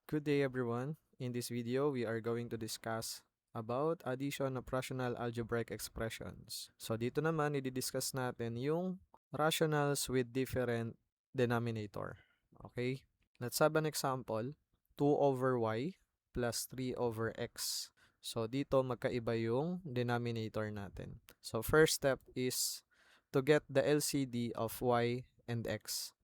Good day everyone. In this video, we are going to discuss about addition of rational algebraic expressions. So dito naman, i-discuss natin yung rationals with different denominator. Okay? Let's have an example. 2 over y plus 3 over x. So dito, magkaiba yung denominator natin. So first step is to get the LCD of y and x.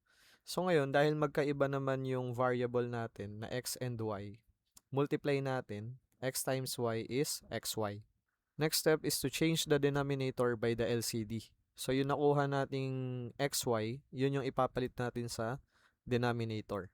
So ngayon, dahil magkaiba naman yung variable natin na x and y, multiply natin, x times y is xy. Next step is to change the denominator by the LCD. So yung nakuha nating xy, yun yung ipapalit natin sa denominator.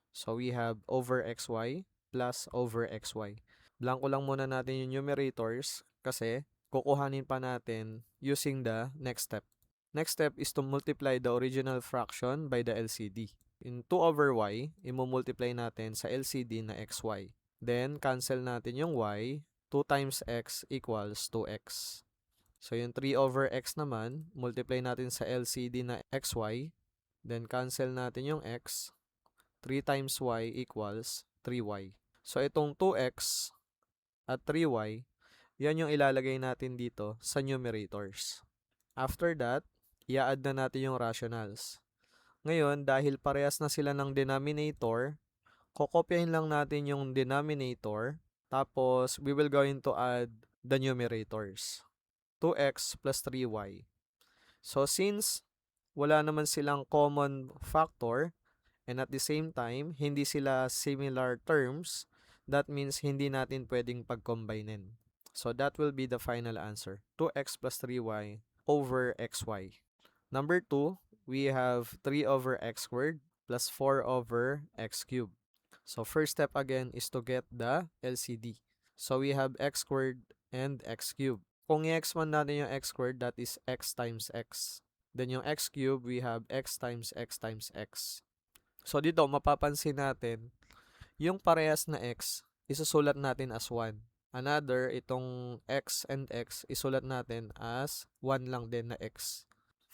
So we have over xy plus over xy. Blanco lang muna natin yung numerators kasi kukuhanin pa natin using the next step. Next step is to multiply the original fraction by the LCD. In 2 over y, imumultiply natin sa LCD na xy. Then, cancel natin yung y. 2 times x equals 2x. So, yung 3 over x naman, multiply natin sa LCD na xy. Then, cancel natin yung x. 3 times y equals 3y. So, itong 2x at 3y, yan yung ilalagay natin dito sa numerators. After that, i-add na natin yung rationals. Ngayon, dahil parehas na sila ng denominator, kokopyahin lang natin yung denominator, tapos we will going to add the numerators. 2x plus 3y. So, since wala naman silang common factor, and at the same time, hindi sila similar terms, that means hindi natin pwedeng pag-combinin. So, that will be the final answer. 2x plus 3y over xy. Number 2, we have 3 over x squared plus 4 over x cubed. So first step again is to get the LCD. So we have x squared and x cubed. Kung i-expand natin yung x squared, that is x times x. Then yung x cubed, we have x times x times x. So dito, mapapansin natin, yung parehas na x, isusulat natin as 1. Another, itong x and x, isulat natin as 1 lang din na x.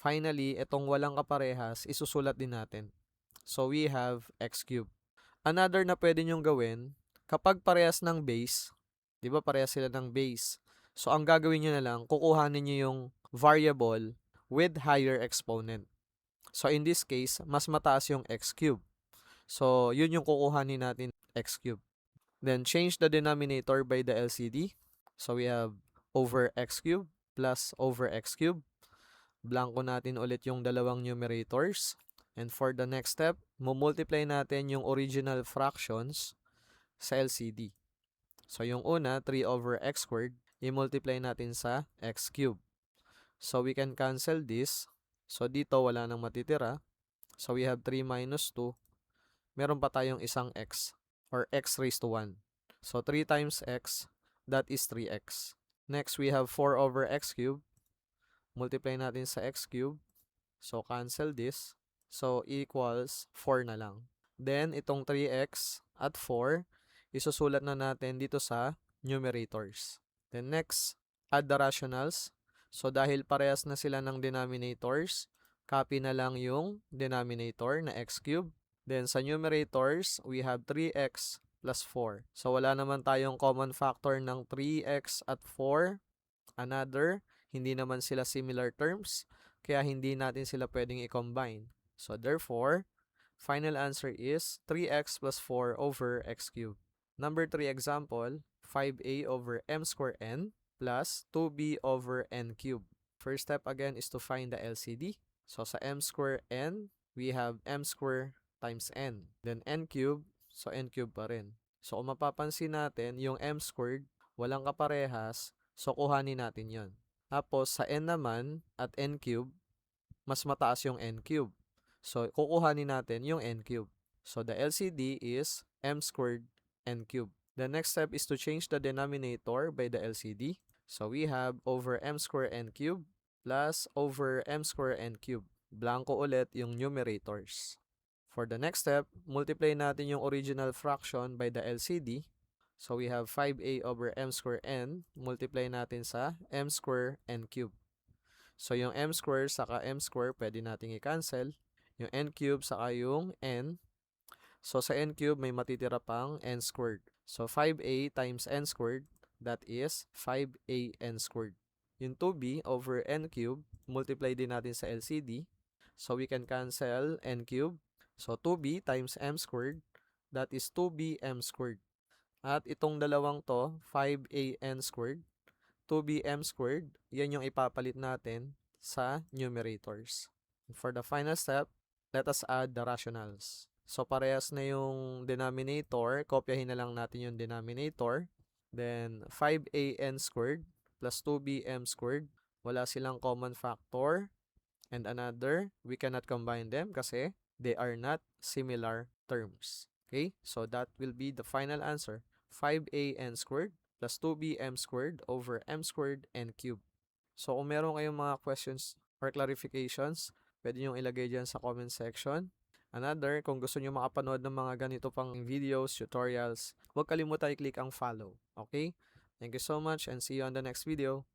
Finally, itong walang kaparehas, isusulat din natin. So, we have x cubed. Another na pwede nyong gawin, kapag parehas ng base, di ba parehas sila ng base? So, ang gagawin nyo na lang, kukuhanin nyo yung variable with higher exponent. So, in this case, mas mataas yung x cubed. So, yun yung kukuhanin natin, x cubed. Then, change the denominator by the LCD. So, we have over x cubed plus over x cubed. Blanco natin ulit yung dalawang numerators. And for the next step, multiply natin yung original fractions sa LCD. So, yung una, 3 over x squared, i-multiply natin sa x cubed. So, we can cancel this. So, dito wala nang matitira. So, we have 3 minus 2. Meron pa tayong isang x or x raised to 1. So, 3 times x, that is 3x. Next, we have 4 over x cubed. Multiply natin sa x cubed. So, cancel this. So, equals 4 na lang. Then, itong 3x at 4, isusulat na natin dito sa numerators. Then, next, add the rationals. So, dahil parehas na sila ng denominators, copy na lang yung denominator na x cubed. Then, sa numerators, we have 3x plus 4. So, wala naman tayong common factor ng 3x at 4. Another, hindi naman sila similar terms, kaya hindi natin sila pwedeng i-combine. So therefore, final answer is 3x plus 4 over x cubed. Number 3 example, 5a over m square n plus 2b over n cubed. First step again is to find the LCD. So sa m square n, we have m square times n. Then n cubed, so n cubed pa rin. So kung mapapansin natin, yung m squared, walang kaparehas, so kuhanin natin yon. Tapos, sa n naman, at n cube, mas mataas yung n cube. So, kukuhanin natin yung n cube. So, the LCD is m squared n cube. The next step is to change the denominator by the LCD. So, we have over m squared n cube plus over m squared n cube. Blanco ulit yung numerators. For the next step, multiply natin yung original fraction by the LCD. So, we have 5a over m square n, multiply natin sa m square n cube. So, yung m square saka m square, pwede nating i-cancel. Yung n cube saka yung n. So, sa n cube, may matitira pang n squared. So, 5a times n squared, that is 5an squared. Yung 2b over n cube, multiply din natin sa LCD. So, we can cancel n cube. So, 2b times m squared, that is 2bm squared. At itong dalawang to, 5an squared, 2bm squared, yan yung ipapalit natin sa numerators. For the final step, let us add the rationals. So, parehas na yung denominator. Kopyahin na lang natin yung denominator. Then, 5an squared plus 2bm squared. Wala silang common factor. And another, we cannot combine them kasi they are not similar terms. Okay? So, that will be the final answer. 5an squared plus 2bm squared over m squared and cube. So, kung meron kayong mga questions or clarifications, pwede nyo ilagay dyan sa comment section. Another, kung gusto nyo makapanood ng mga ganito pang videos, tutorials, huwag kalimutan i-click ang follow. Okay? Thank you so much and see you on the next video.